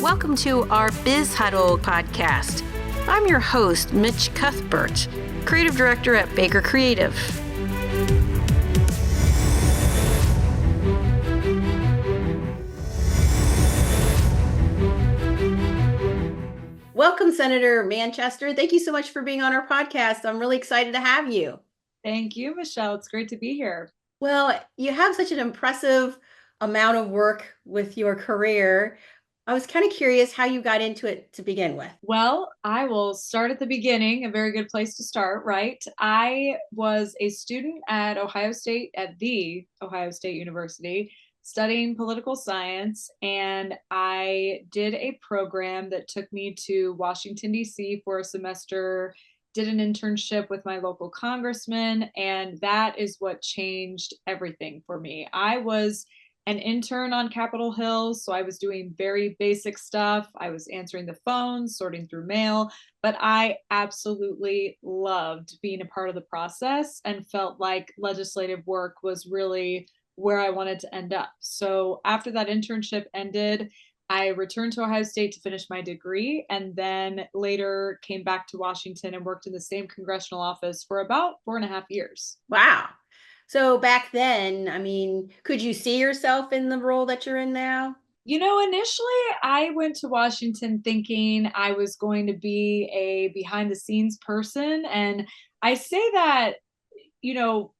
Welcome to our Biz Huddle podcast. I'm your host, Mitch Cuthbert, Creative Director at Baker Creative. Welcome, Senator Manchester. Thank you so much for being on our podcast. I'm really excited to have you. Thank you, Michelle. It's great to be here. Well, you have such an impressive amount of work with your career. I was kind of curious how you got into it to begin with. Well, I will start at the beginning, a very good place to start, right? I was a student at the Ohio State University, studying political science, and I did a program that took me to Washington, D.C. for a semester, did an internship with my local congressman, and that is what changed everything for me. I was an intern on Capitol Hill, so I was doing very basic stuff. I was answering the phone, sorting through mail, but I absolutely loved being a part of the process and felt like legislative work was really where I wanted to end up. So after that internship ended, I returned to Ohio State to finish my degree, and then later came back to Washington and worked in the same congressional office for about 4.5 years. Wow. So back then, could you see yourself in the role that you're in now? Initially I went to Washington thinking I was going to be a behind the scenes person. And I say that,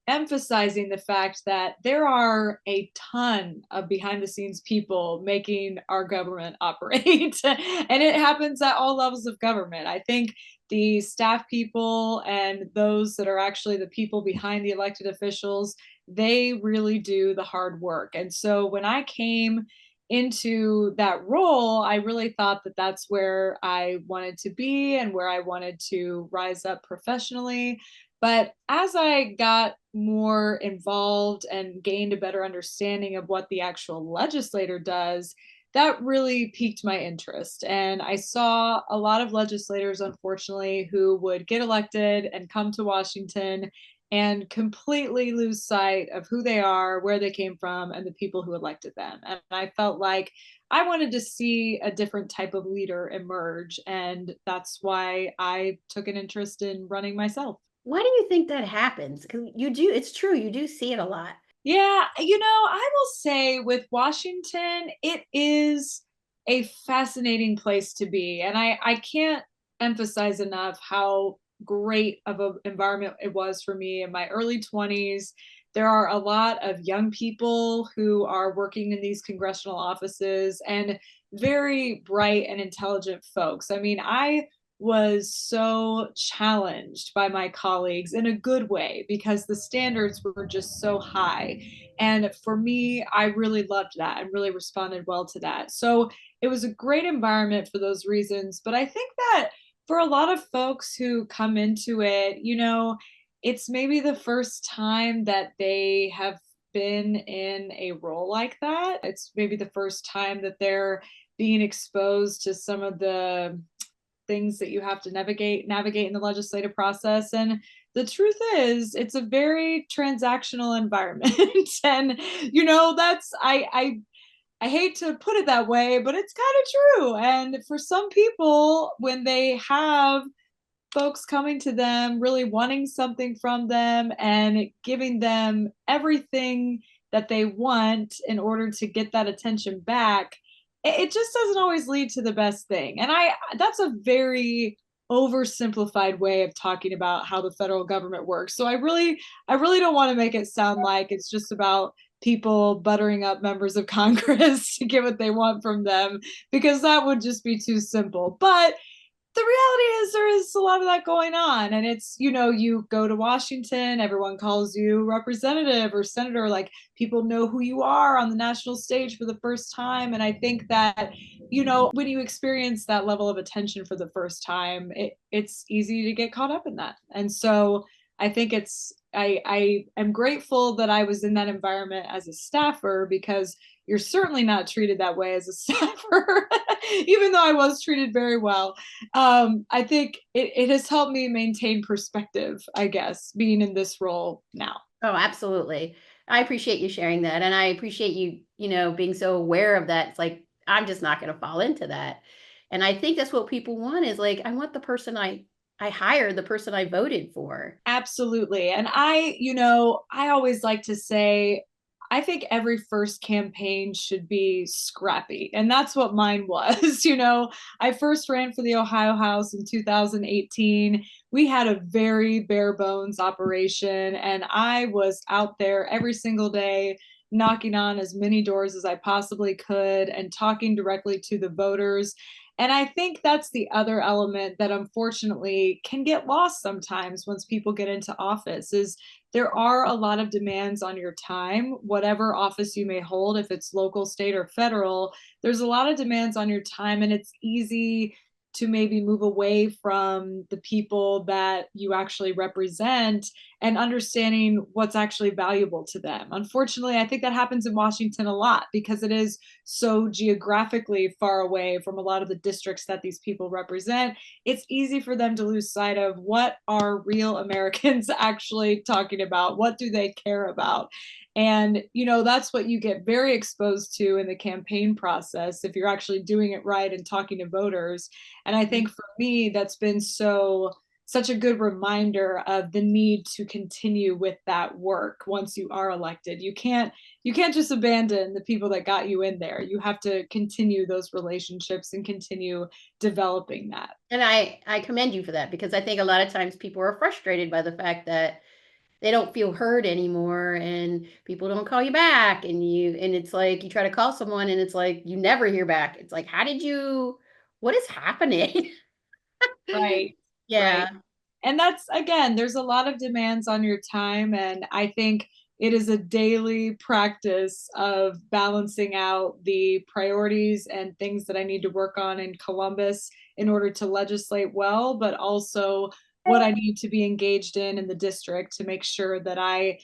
emphasizing the fact that there are a ton of behind the scenes people making our government operate. And it happens at all levels of government. I think the staff people and those that are actually the people behind the elected officials, they really do the hard work. And so when I came into that role, I really thought that that's where I wanted to be and where I wanted to rise up professionally. But as I got more involved and gained a better understanding of what the actual legislator does, that really piqued my interest. And I saw a lot of legislators, unfortunately, who would get elected and come to Washington and completely lose sight of who they are, where they came from, and the people who elected them. And I felt like I wanted to see a different type of leader emerge. And that's why I took an interest in running myself. Why do you think that happens? Because it's true, you do see it a lot. Yeah, I will say with Washington, it is a fascinating place to be. And I can't emphasize enough how great of an environment it was for me in my early 20s. There are a lot of young people who are working in these congressional offices and very bright and intelligent folks. I was so challenged by my colleagues in a good way because the standards were just so high. And for me, I really loved that and really responded well to that. So it was a great environment for those reasons. But I think that for a lot of folks who come into it, it's maybe the first time that they have been in a role like that. It's maybe the first time that they're being exposed to some of the things that you have to navigate in the legislative process. And the truth is it's a very transactional environment. And that's I hate to put it that way, but it's kind of true. And for some people, when they have folks coming to them really wanting something from them and giving them everything that they want in order to get that attention back, it just doesn't always lead to the best thing. And that's a very oversimplified way of talking about how the federal government works. So I really don't want to make it sound like it's just about people buttering up members of Congress to get what they want from them, because that would just be too simple. But the reality is there is a lot of that going on. And it's, you go to Washington, everyone calls you representative or senator, like people know who you are on the national stage for the first time. And I think that, when you experience that level of attention for the first time, it's easy to get caught up in that. And so I think I am grateful that I was in that environment as a staffer, because you're certainly not treated that way as a staffer, even though I was treated very well. I think it has helped me maintain perspective, I guess, being in this role now. Oh, absolutely. I appreciate you sharing that. And I appreciate you, being so aware of that. It's like I'm just not going to fall into that. And I think that's what people want is like, I want the person I hired, the person I voted for. Absolutely. And I always like to say, I think every first campaign should be scrappy. And that's what mine was. I first ran for the Ohio House in 2018. We had a very bare bones operation, and I was out there every single day knocking on as many doors as I possibly could and talking directly to the voters. And I think that's the other element that unfortunately can get lost sometimes once people get into office is there are a lot of demands on your time, whatever office you may hold, if it's local, state, or federal, there's a lot of demands on your time, and it's easy to maybe move away from the people that you actually represent and understanding what's actually valuable to them. Unfortunately, I think that happens in Washington a lot because it is so geographically far away from a lot of the districts that these people represent. It's easy for them to lose sight of what are real Americans actually talking about? What do they care about? And, that's what you get very exposed to in the campaign process if you're actually doing it right and talking to voters. And I think for me, that's been such a good reminder of the need to continue with that work once you are elected. You can't just abandon the people that got you in there. You have to continue those relationships and continue developing that. And I commend you for that because I think a lot of times people are frustrated by the fact that they don't feel heard anymore and people don't call you back and it's like you try to call someone and it's like you never hear back. It's like, what is happening? Right. Yeah. Right. And that's, again, there's a lot of demands on your time. And I think it is a daily practice of balancing out the priorities and things that I need to work on in Columbus in order to legislate well, but also what I need to be engaged in the district to make sure that I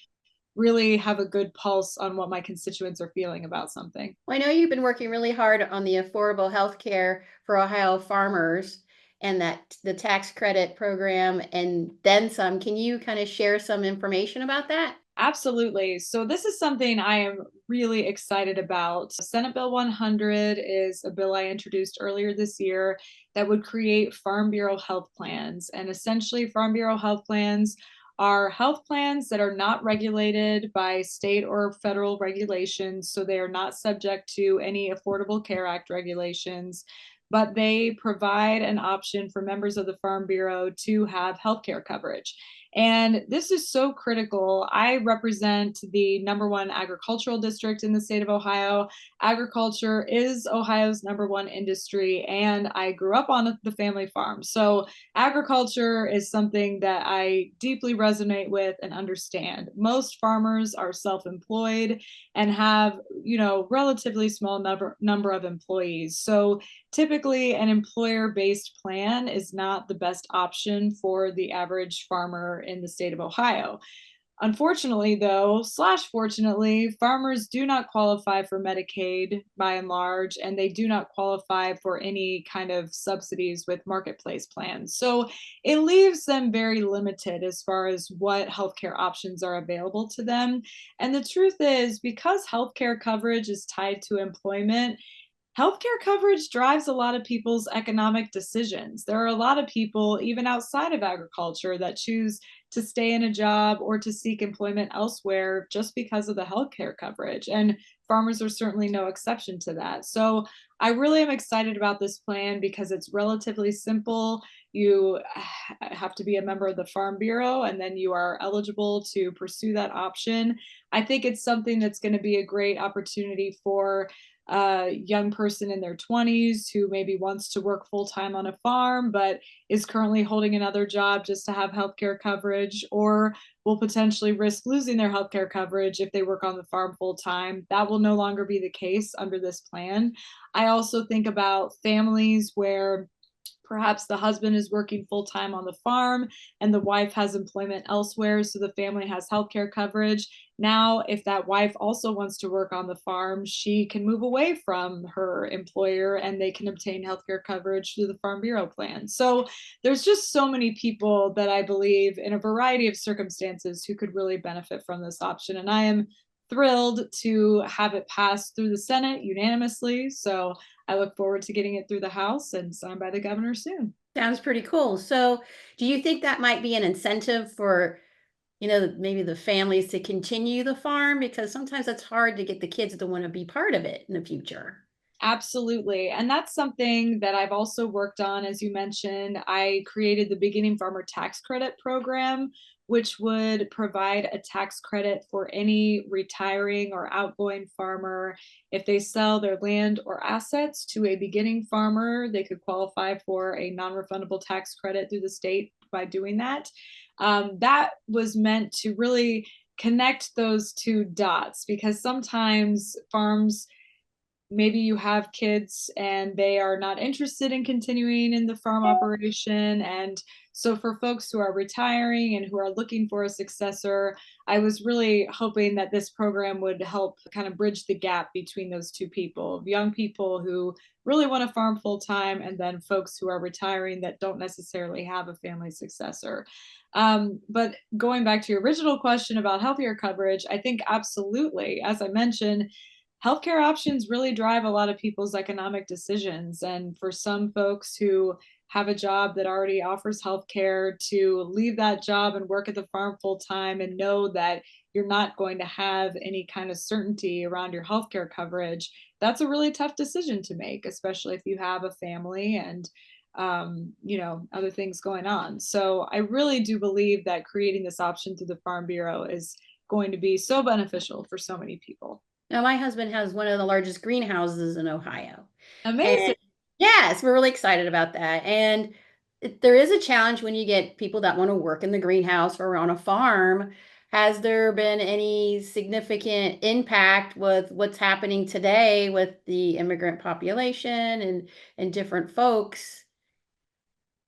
really have a good pulse on what my constituents are feeling about something. Well, I know you've been working really hard on the affordable health care for Ohio farmers and that the tax credit program and then some. Can you kind of share some information about that? Absolutely. So, this is something I am really excited about. Senate Bill 100 is a bill I introduced earlier this year that would create Farm Bureau health plans. And essentially, Farm Bureau health plans are health plans that are not regulated by state or federal regulations. So, they are not subject to any Affordable Care Act regulations, but they provide an option for members of the Farm Bureau to have healthcare coverage. And this is so critical. I represent the number one agricultural district in the state of Ohio. Agriculture is Ohio's number one industry, and I grew up on the family farm. So, agriculture is something that I deeply resonate with and understand. Most farmers are self employed and have, relatively small number of employees. So, typically an employer-based plan is not the best option for the average farmer in the state of Ohio. Unfortunately, though, slash fortunately, farmers do not qualify for Medicaid by and large, and they do not qualify for any kind of subsidies with marketplace plans. So it leaves them very limited as far as what healthcare options are available to them. And the truth is, because healthcare coverage is tied to employment, healthcare coverage drives a lot of people's economic decisions. There are a lot of people, even outside of agriculture, that choose to stay in a job or to seek employment elsewhere just because of the healthcare coverage. And farmers are certainly no exception to that. So I really am excited about this plan because it's relatively simple. You have to be a member of the Farm Bureau, and then you are eligible to pursue that option. I think it's something that's going to be a great opportunity for a young person in their 20s who maybe wants to work full time on a farm but is currently holding another job just to have healthcare coverage, or will potentially risk losing their healthcare coverage if they work on the farm full time. That will no longer be the case under this plan. I also think about families where perhaps the husband is working full time on the farm and the wife has employment elsewhere, so the family has healthcare coverage. Now, if that wife also wants to work on the farm, she can move away from her employer and they can obtain healthcare coverage through the Farm Bureau plan. So there's just so many people that I believe in a variety of circumstances who could really benefit from this option. And I am thrilled to have it pass through the Senate unanimously. So I look forward to getting it through the House and signed by the governor soon. Sounds pretty cool. So, do you think that might be an incentive for, maybe the families to continue the farm? Because sometimes it's hard to get the kids to want to be part of it in the future. Absolutely. And that's something that I've also worked on. As you mentioned, I created the Beginning Farmer Tax Credit Program, which would provide a tax credit for any retiring or outgoing farmer. If they sell their land or assets to a beginning farmer, they could qualify for a non refundable tax credit through the state by doing that. That was meant to really connect those two dots because sometimes farms, maybe you have kids and they are not interested in continuing in the farm operation. And so for folks who are retiring and who are looking for a successor, I was really hoping that this program would help kind of bridge the gap between those two people, young people who really want to farm full time, and then folks who are retiring that don't necessarily have a family successor. But going back to your original question about healthier coverage, I think absolutely, as I mentioned, healthcare options really drive a lot of people's economic decisions. And for some folks who have a job that already offers healthcare, to leave that job and work at the farm full time and know that you're not going to have any kind of certainty around your healthcare coverage, that's a really tough decision to make, especially if you have a family and other things going on. So I really do believe that creating this option through the Farm Bureau is going to be so beneficial for so many people. Now, my husband has one of the largest greenhouses in Ohio. Amazing. And yes, we're really excited about that. And there is a challenge when you get people that want to work in the greenhouse or on a farm. Has there been any significant impact with what's happening today with the immigrant population and different folks?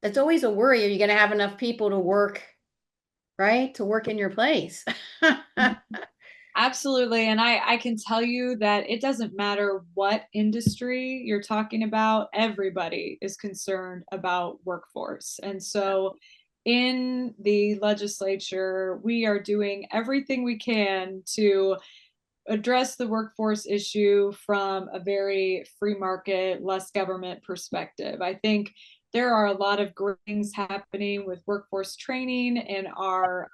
It's always a worry. Are you going to have enough people to work, right? To work in your place? Absolutely. And I can tell you that it doesn't matter what industry you're talking about, everybody is concerned about workforce. And so in the legislature, we are doing everything we can to address the workforce issue from a very free market, less government perspective. I think there are a lot of great things happening with workforce training in our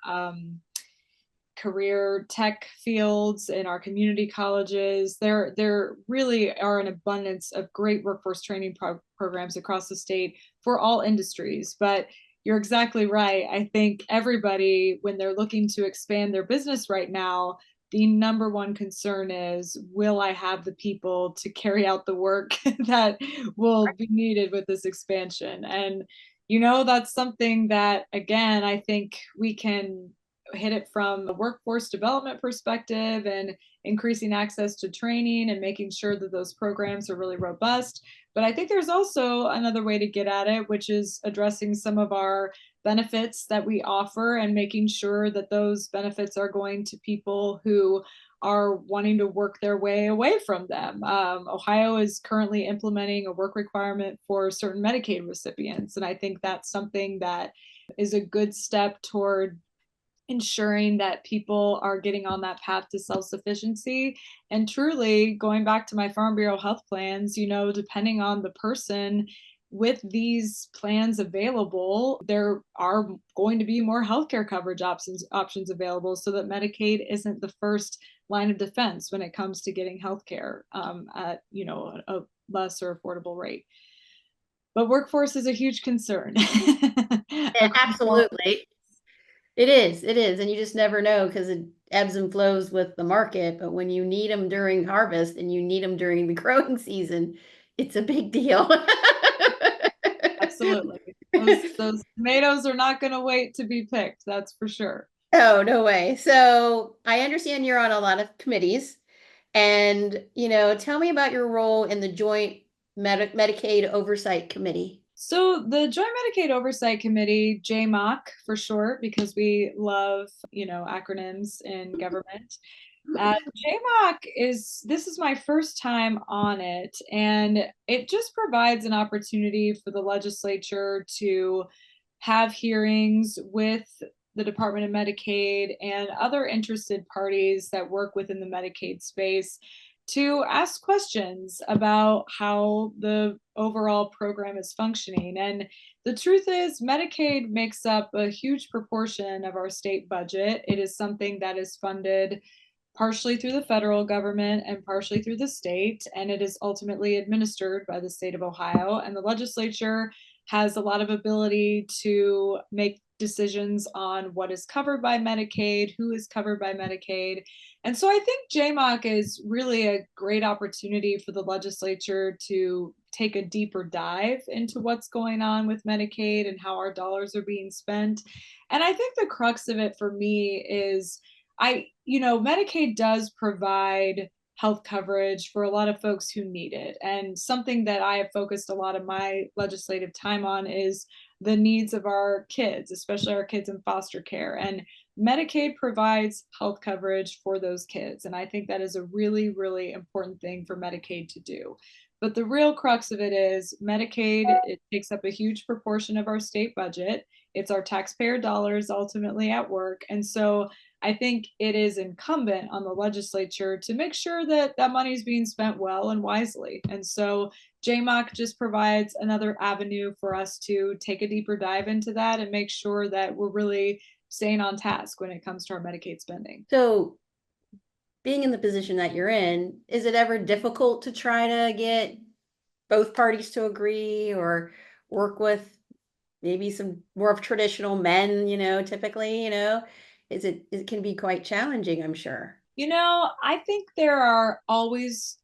career tech fields in our community colleges. There really are an abundance of great workforce training programs across the state for all industries. But you're exactly right. I think everybody, when they're looking to expand their business right now, the number one concern is, will I have the people to carry out the work that will be needed with this expansion? And that's something that, again, I think we can hit it from a workforce development perspective and increasing access to training and making sure that those programs are really robust. But I think there's also another way to get at it, which is addressing some of our benefits that we offer and making sure that those benefits are going to people who are wanting to work their way away from them. Ohio is currently implementing a work requirement for certain Medicaid recipients. And I think that's something that is a good step toward ensuring that people are getting on that path to self-sufficiency. And truly, going back to my Farm Bureau health plans, depending on the person, with these plans available, there are going to be more healthcare coverage options available, so that Medicaid isn't the first line of defense when it comes to getting healthcare at a less or affordable rate. But workforce is a huge concern. Absolutely. It is. And you just never know because it ebbs and flows with the market. But when you need them during harvest and you need them during the growing season, it's a big deal. Absolutely. Those tomatoes are not going to wait to be picked. That's for sure. Oh, no way. So I understand you're on a lot of committees. And, tell me about your role in the Joint Medicaid Oversight Committee. So the Joint Medicaid Oversight Committee, JMOC for short, because we love, acronyms in government. This is my first time on it, and it just provides an opportunity for the legislature to have hearings with the Department of Medicaid and other interested parties that work within the Medicaid space to ask questions about how the overall program is functioning. And the truth is, Medicaid makes up a huge proportion of our state budget. It is something that is funded partially through the federal government and partially through the state, and it is ultimately administered by the state of Ohio. And the legislature has a lot of ability to make decisions on what is covered by Medicaid, who is covered by Medicaid. And so I think JMOC is really a great opportunity for the legislature to take a deeper dive into what's going on with Medicaid and how our dollars are being spent. And I think the crux of it for me is Medicaid does provide health coverage for a lot of folks who need it. And something that I have focused a lot of my legislative time on is the needs of our kids, especially our kids in foster care. And Medicaid provides health coverage for those kids. And I think that is a really, really important thing for Medicaid to do. But the real crux of it is Medicaid, it takes up a huge proportion of our state budget. It's our taxpayer dollars ultimately at work. And so I think it is incumbent on the legislature to make sure that that money is being spent well and wisely. And so JMOC just provides another avenue for us to take a deeper dive into that and make sure that we're really staying on task when it comes to our Medicaid spending. So being in the position that you're in, is it ever difficult to try to get both parties to agree or work with maybe some more of traditional men, typically, it can be quite challenging, I'm sure. I think there are always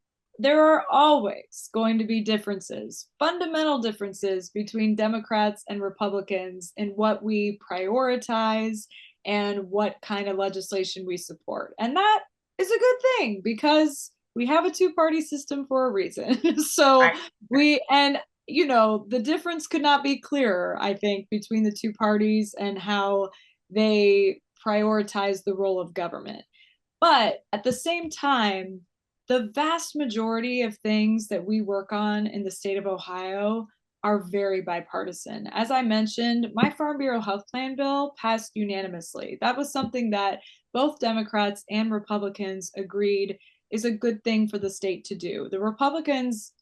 going to be differences, fundamental differences between Democrats and Republicans in what we prioritize and what kind of legislation we support. And that is a good thing because we have a two-party system for a reason. So Right. the difference could not be clearer, I think, between the two parties and how they prioritize the role of government. But at the same time, the vast majority of things that we work on in the state of Ohio are very bipartisan. As I mentioned, my Farm Bureau Health Plan bill passed unanimously. That was something that both Democrats and Republicans agreed is a good thing for the state to do. The Republicans,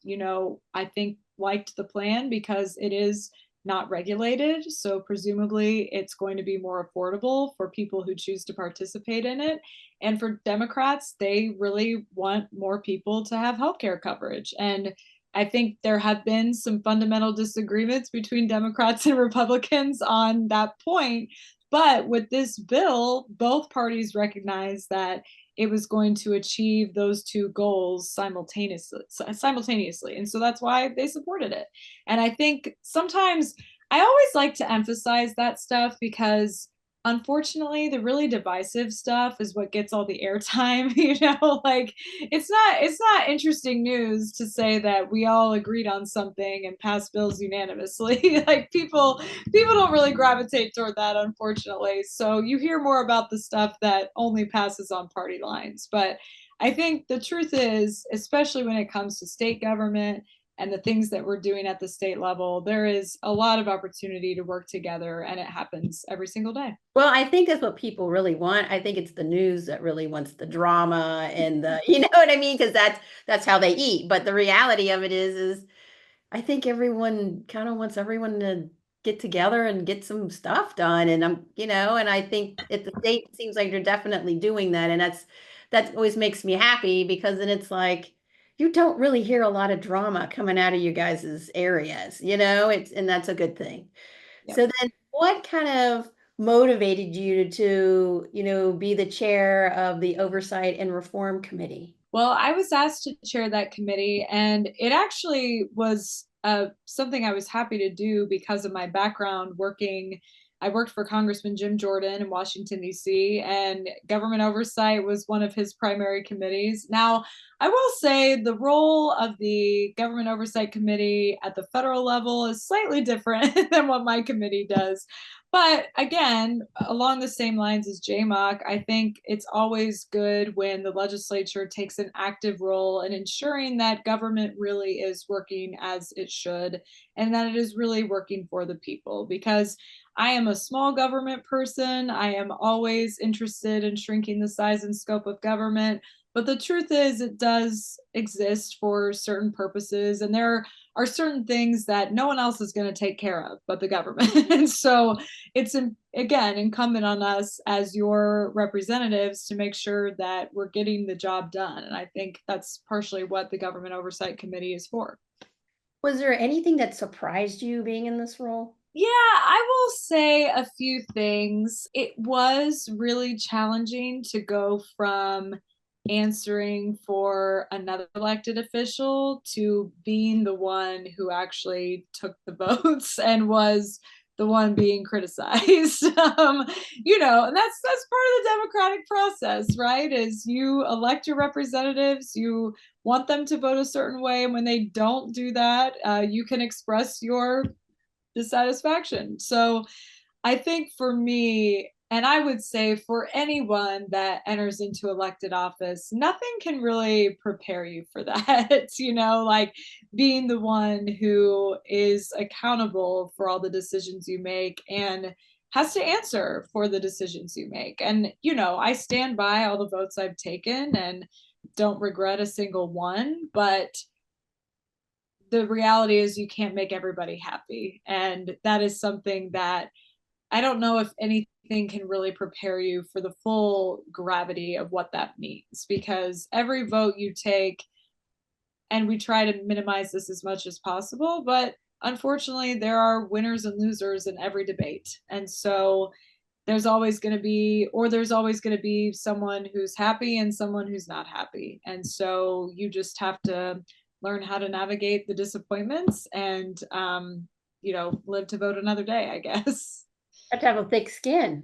I think liked the plan because it is not regulated. So presumably it's going to be more affordable for people who choose to participate in it. And for Democrats, they really want more people to have healthcare coverage. And I think there have been some fundamental disagreements between Democrats and Republicans on that point. But with this bill, both parties recognize that it was going to achieve those two goals simultaneously. And so that's why they supported it. And I think sometimes I always like to emphasize that stuff because unfortunately the really divisive stuff is what gets all the airtime. Like it's not interesting news to say that we all agreed on something and passed bills unanimously. Like people don't really gravitate toward that, unfortunately. So you hear more about the stuff that only passes on party lines. But I think the truth is, especially when it comes to state government and the things that we're doing at the state level, there is a lot of opportunity to work together, and it happens every single day. Well, I think that's what people really want. I think it's the news that really wants the drama and the, you know what I mean? Because that's how they eat. But the reality of it is I think everyone kind of wants everyone to get together and get some stuff done. And and I think at the state it seems like you're definitely doing that. And that always makes me happy because then it's like you don't really hear a lot of drama coming out of you guys' areas, and that's a good thing. Yep. So then what kind of motivated you to, be the chair of the Oversight and Reform Committee? Well, I was asked to chair that committee, and it actually was something I was happy to do because of my background working. I worked for Congressman Jim Jordan in Washington, D.C., and government oversight was one of his primary committees. Now, I will say the role of the government oversight committee at the federal level is slightly different than what my committee does. But again, along the same lines as JMOC, I think it's always good when the legislature takes an active role in ensuring that government really is working as it should and that it is really working for the people. Because I am a small government person, I am always interested in shrinking the size and scope of government. But the truth is, it does exist for certain purposes, and there are certain things that no one else is going to take care of but the government. And so it's again incumbent on us as your representatives to make sure that we're getting the job done. And I think that's partially what the Government Oversight Committee is for. Was there anything that surprised you being in this role? Yeah, I will say a few things. It was really challenging to go from answering for another elected official to being the one who actually took the votes and was the one being criticized. And that's part of the democratic process, right? Is you elect your representatives, you want them to vote a certain way, and when they don't do that, you can express your dissatisfaction. So I think for me, and I would say for anyone that enters into elected office, nothing can really prepare you for that. Like being the one who is accountable for all the decisions you make and has to answer for the decisions you make. And, I stand by all the votes I've taken and don't regret a single one, but the reality is you can't make everybody happy. And that is something that I don't know if anything can really prepare you for the full gravity of what that means, because every vote you take, and we try to minimize this as much as possible, but unfortunately, there are winners and losers in every debate. And so there's always going to be someone who's happy and someone who's not happy. And so you just have to learn how to navigate the disappointments and, live to vote another day, I guess. Have to have a thick skin.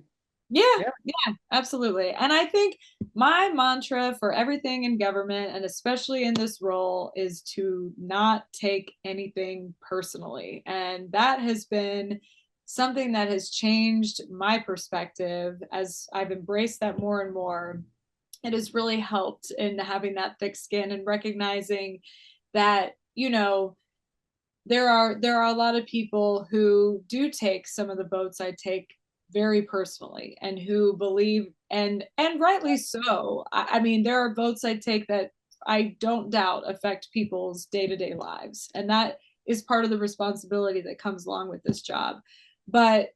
Yeah, Really? yeah, absolutely. And I think my mantra for everything in government, and especially in this role, is to not take anything personally. And that has been something that has changed my perspective as I've embraced that more and more. It has really helped in having that thick skin and recognizing that, there are a lot of people who do take some of the votes I take very personally and who believe, and rightly so. I mean, there are votes I take that I don't doubt affect people's day-to-day lives, and that is part of the responsibility that comes along with this job. But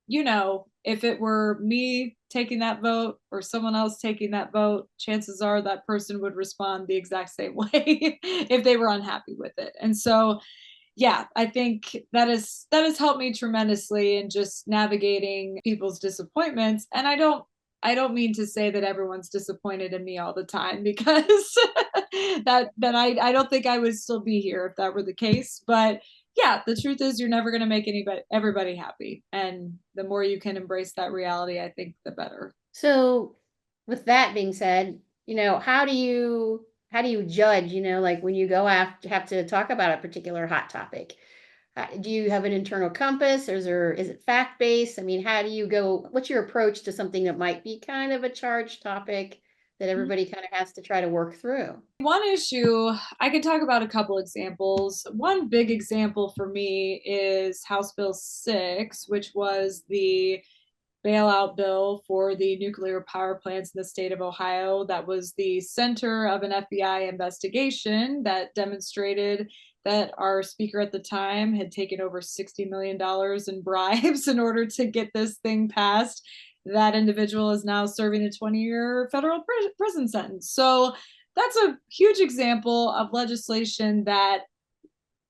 if it were me taking that vote or someone else taking that vote, chances are that person would respond the exact same way if they were unhappy with it. And so yeah, I think that has helped me tremendously in just navigating people's disappointments. And I don't mean to say that everyone's disappointed in me all the time, because I don't think I would still be here if that were the case. But yeah, the truth is you're never going to make everybody happy. And the more you can embrace that reality, I think the better. So, with that being said, how do you judge, like when you go after have to talk about a particular hot topic? Do you have an internal compass, or is it fact based? I mean, how do you go? What's your approach to something that might be kind of a charged topic that everybody kind of has to try to work through? One issue, I could talk about a couple examples. One big example for me is House Bill 6, which was the bailout bill for the nuclear power plants in the state of Ohio. That was the center of an FBI investigation that demonstrated that our speaker at the time had taken over $60 million in bribes in order to get this thing passed. That individual is now serving a 20-year federal prison sentence. So that's a huge example of legislation that,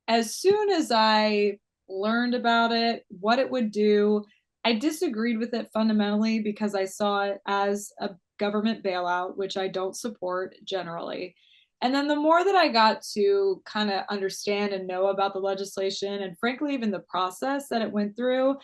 as soon as I learned about it, what it would do, I disagreed with it fundamentally because I saw it as a government bailout, which I don't support generally. And then the more that I got to kind of understand and know about the legislation, and frankly, even the process that it went through,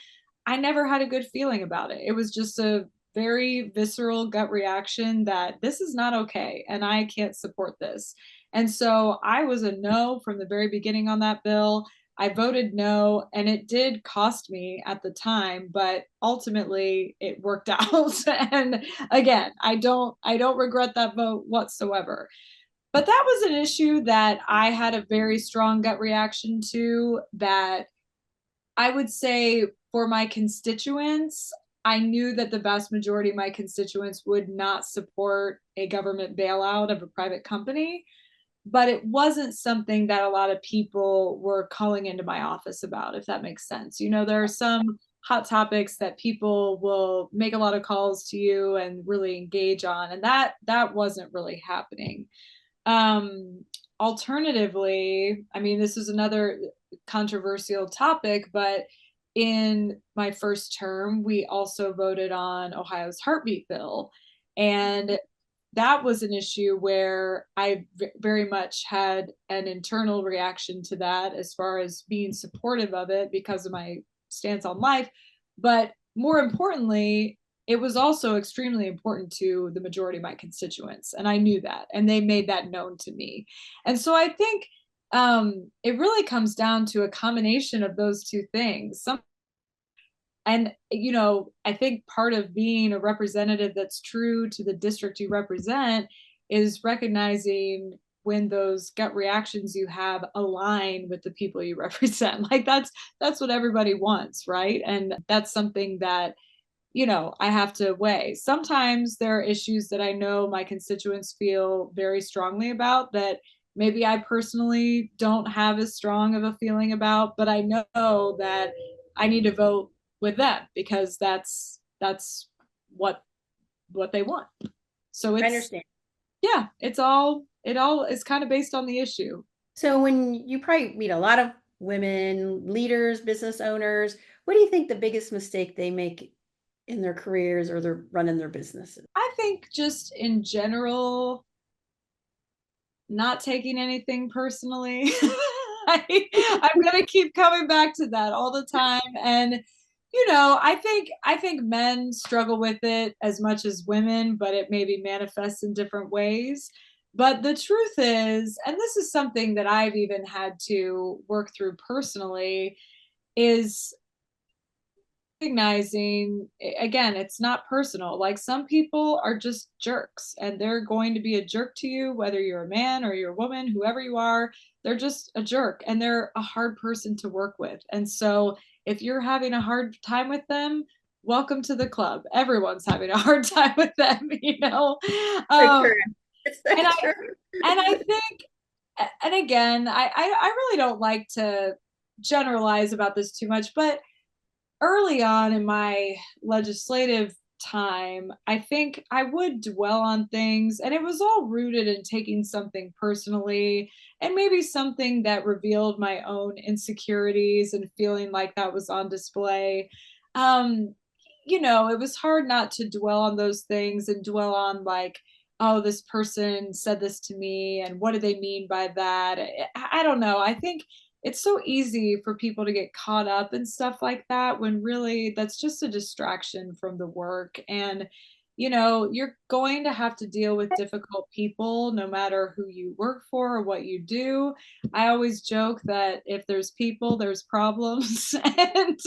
I never had a good feeling about it. It was just a very visceral gut reaction that this is not okay and I can't support this. And so I was a no from the very beginning on that bill. I voted no, and it did cost me at the time, but ultimately it worked out. And again, I don't regret that vote whatsoever. But that was an issue that I had a very strong gut reaction to, that I would say for my constituents, I knew that the vast majority of my constituents would not support a government bailout of a private company, but it wasn't something that a lot of people were calling into my office about, if that makes sense. You know, there are some hot topics that people will make a lot of calls to you and really engage on, and that wasn't really happening. Um, Alternatively, I mean, this is another controversial topic, but in my first term, we also voted on Ohio's heartbeat bill. And that was an issue where I very much had an internal reaction to that as far as being supportive of it because of my stance on life. But more importantly, it was also extremely important to the majority of my constituents. And I knew that. And they made that known to me. And so I think it really comes down to a combination of those two things. And I think part of being a representative that's true to the district you represent is recognizing when those gut reactions you have align with the people you represent. Like that's what everybody wants, right? And that's something that I have to weigh. Sometimes there are issues that I know my constituents feel very strongly about that maybe I personally don't have as strong of a feeling about, but I know that I need to vote with them because that's what what they want. So I it's understand. yeah, it all is kind of based on the issue. So when you probably meet a lot of women, leaders, business owners, what do you think the biggest mistake they make in their careers or they're running their businesses? I think just in general, not taking anything personally. I'm gonna keep coming back to that all the time. And I think men struggle with it as much as women, but it maybe manifests in different ways. But the truth is, and this is something that I've even had to work through personally, is recognizing again, it's not personal. Like some people are just jerks and they're going to be a jerk to you whether you're a man or you're a woman, whoever you are. They're just a jerk and they're a hard person to work with. And so if you're having a hard time with them, welcome to the club. Everyone's having a hard time with them, So um true. It's so and i true. and I think, and again, I really don't like to generalize about this too much, but early on in my legislative time, I think I would dwell on things, and it was all rooted in taking something personally and maybe something that revealed my own insecurities and feeling like that was on display. Um, it was hard not to dwell on those things and dwell on, like, oh, this person said this to me, and what do they mean by that? I don't know. I think it's so easy for people to get caught up in stuff like that when really that's just a distraction from the work. And you're going to have to deal with difficult people no matter who you work for or what you do. I always joke that if there's people there's problems. And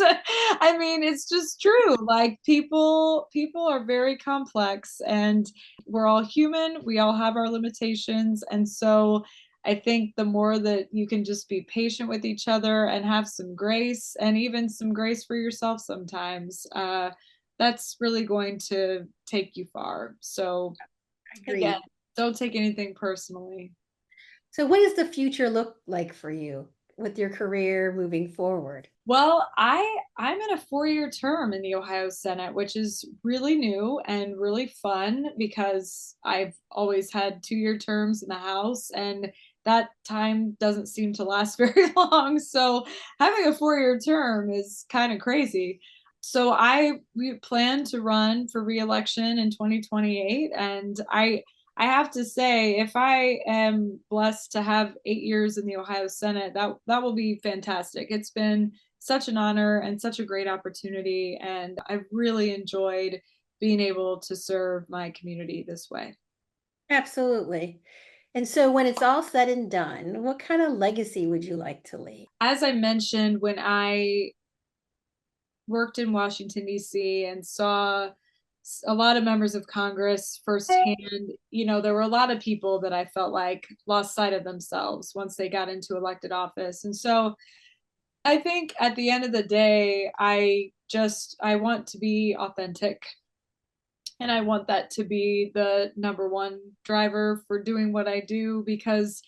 I mean, it's just true. Like people are very complex, and we're all human, we all have our limitations. And so I think the more that you can just be patient with each other and have some grace, and even some grace for yourself sometimes, that's really going to take you far. So, I again, agree. don't take anything personally. So what does the future look like for you with your career moving forward? Well, I'm in a 4-year term in the Ohio Senate, which is really new and really fun because I've always had 2-year terms in the House, and that time doesn't seem to last very long. So having a 4-year term is kind of crazy. So we plan to run for reelection in 2028, and I have to say, if I am blessed to have 8 years in the Ohio Senate, that will be fantastic. It's been such an honor and such a great opportunity. And I've really enjoyed being able to serve my community this way. Absolutely. And so when it's all said and done, what kind of legacy would you like to leave? As I mentioned, when I worked in Washington, D.C., and saw a lot of members of Congress firsthand, there were a lot of people that I felt like lost sight of themselves once they got into elected office. And so I think at the end of the day, I want to be authentic, and I want that to be the number one driver for doing what I do, because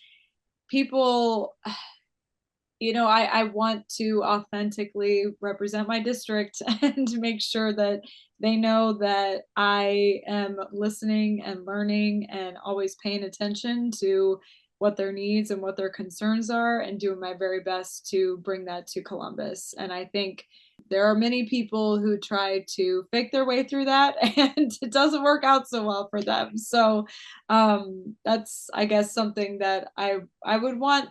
people, I want to authentically represent my district and make sure that they know that I am listening and learning and always paying attention to what their needs and what their concerns are, and doing my very best to bring that to Columbus. And I think there are many people who try to fake their way through that and it doesn't work out so well for them. So that's, I guess, something that I would want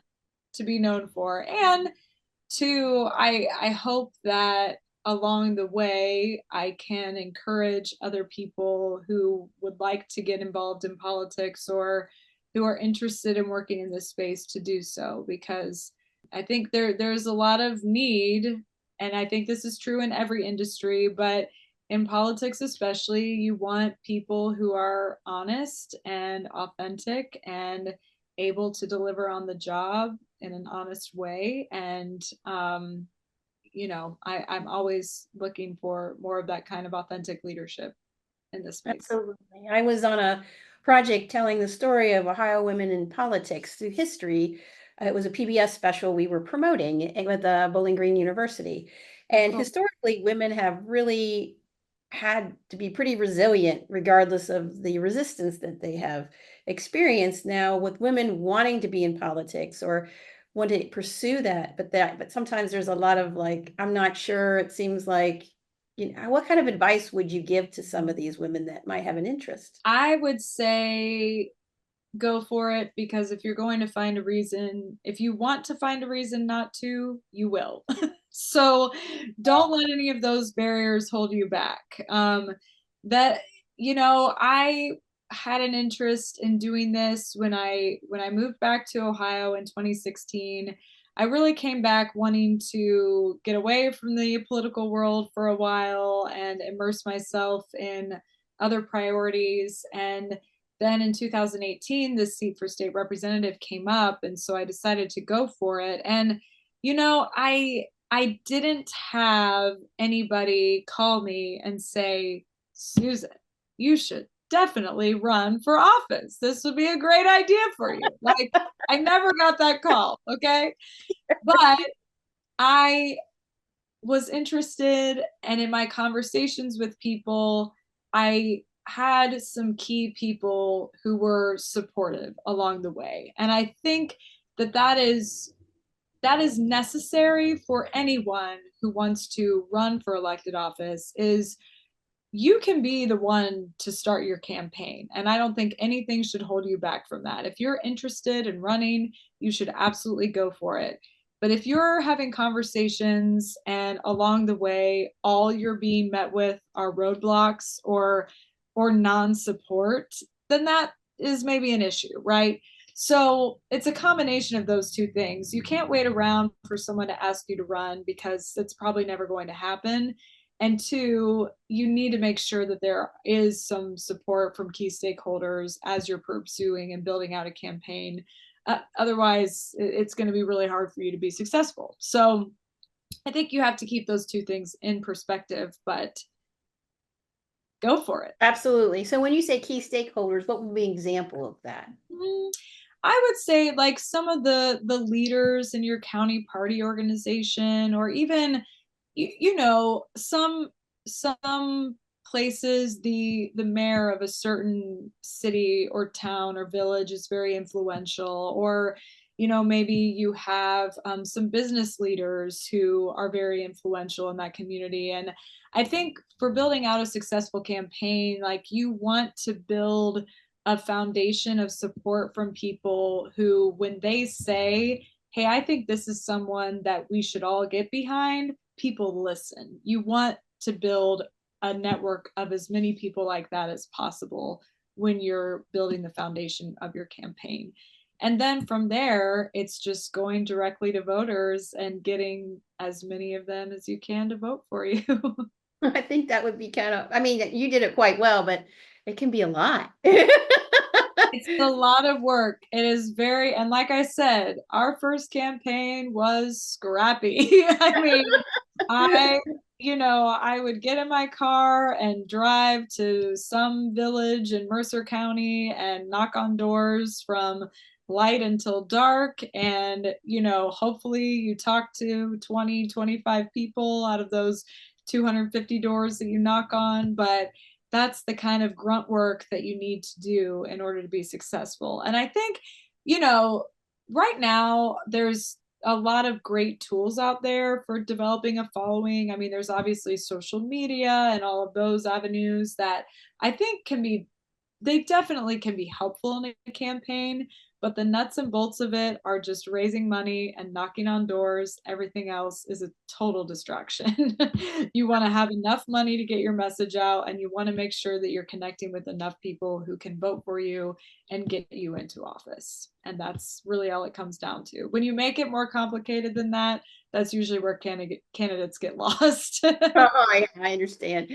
to be known for. And two, I hope that along the way I can encourage other people who would like to get involved in politics or who are interested in working in this space to do so, because I think there's a lot of need, and I think this is true in every industry, but in politics especially, you want people who are honest and authentic and able to deliver on the job in an honest way. And I'm always looking for more of that kind of authentic leadership in this space. Absolutely. I was on a project telling the story of Ohio women in politics through history. It was a PBS special we were promoting with Bowling Green University. And Cool. historically, women have really had to be pretty resilient, regardless of the resistance that they have experienced. Now, with women wanting to be in politics or want to pursue that, but sometimes there's a lot of like, I'm not sure. It seems like, what kind of advice would you give to some of these women that might have an interest? I would say go for it, because if you're going to find a reason, if you want to find a reason not to, you will. So don't let any of those barriers hold you back. That I had an interest in doing this when I moved back to Ohio in 2016. I really came back wanting to get away from the political world for a while and immerse myself in other priorities. And then in 2018, this seat for state representative came up, and so I decided to go for it. And I didn't have anybody call me and say, Susan, you should definitely run for office. This would be a great idea for you. Like, I never got that call, okay? But I was interested, and in my conversations with people, I had some key people who were supportive along the way. And I think that is necessary for anyone who wants to run for elected office. Is you can be the one to start your campaign. And I don't think anything should hold you back from that. If you're interested in running, you should absolutely go for it. But if you're having conversations and along the way, all you're being met with are roadblocks or non-support, then that is maybe an issue, right? So it's a combination of those two things. You can't wait around for someone to ask you to run, because it's probably never going to happen. And two, you need to make sure that there is some support from key stakeholders as you're pursuing and building out a campaign. Otherwise, it's going to be really hard for you to be successful. So I think you have to keep those two things in perspective, but go for it. Absolutely. So when you say key stakeholders, what would be an example of that? I would say like some of the leaders in your county party organization, or even some places, the mayor of a certain city or town or village is very influential. Or maybe you have some business leaders who are very influential in that community. And I think for building out a successful campaign, like, you want to build a foundation of support from people who, when they say, hey, I think this is someone that we should all get behind, people listen. You want to build a network of as many people like that as possible when you're building the foundation of your campaign. And then from there, it's just going directly to voters and getting as many of them as you can to vote for you. I think that would be kind of, I mean, you did it quite well, but it can be a lot. It's a lot of work. It is very, and like I said, our first campaign was scrappy. I mean, I, I would get in my car and drive to some village in Mercer County and knock on doors from light until dark. And, hopefully you talk to 20, 25 people out of those 250 doors that you knock on. But that's the kind of grunt work that you need to do in order to be successful. And I think, right now there's a lot of great tools out there for developing a following. I mean, there's obviously social media and all of those avenues that I think they definitely can be helpful in a campaign, but the nuts and bolts of it are just raising money and knocking on doors. Everything else is a total distraction. You want to have enough money to get your message out, and you want to make sure that you're connecting with enough people who can vote for you and get you into office. And that's really all it comes down to. When you make it more complicated than that, that's usually where candidates get lost. Oh, I understand.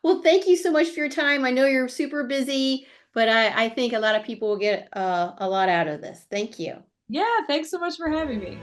Well, thank you so much for your time. I know you're super busy, but I think a lot of people will get a lot out of this. Thank you. Yeah, thanks so much for having me.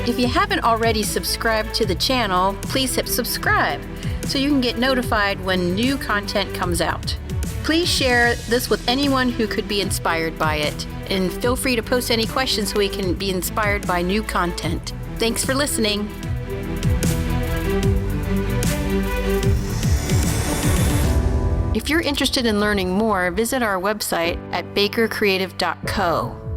If you haven't already subscribed to the channel, please hit subscribe so you can get notified when new content comes out. Please share this with anyone who could be inspired by it, and feel free to post any questions so we can be inspired by new content. Thanks for listening. If you're interested in learning more, visit our website at bakercreative.co.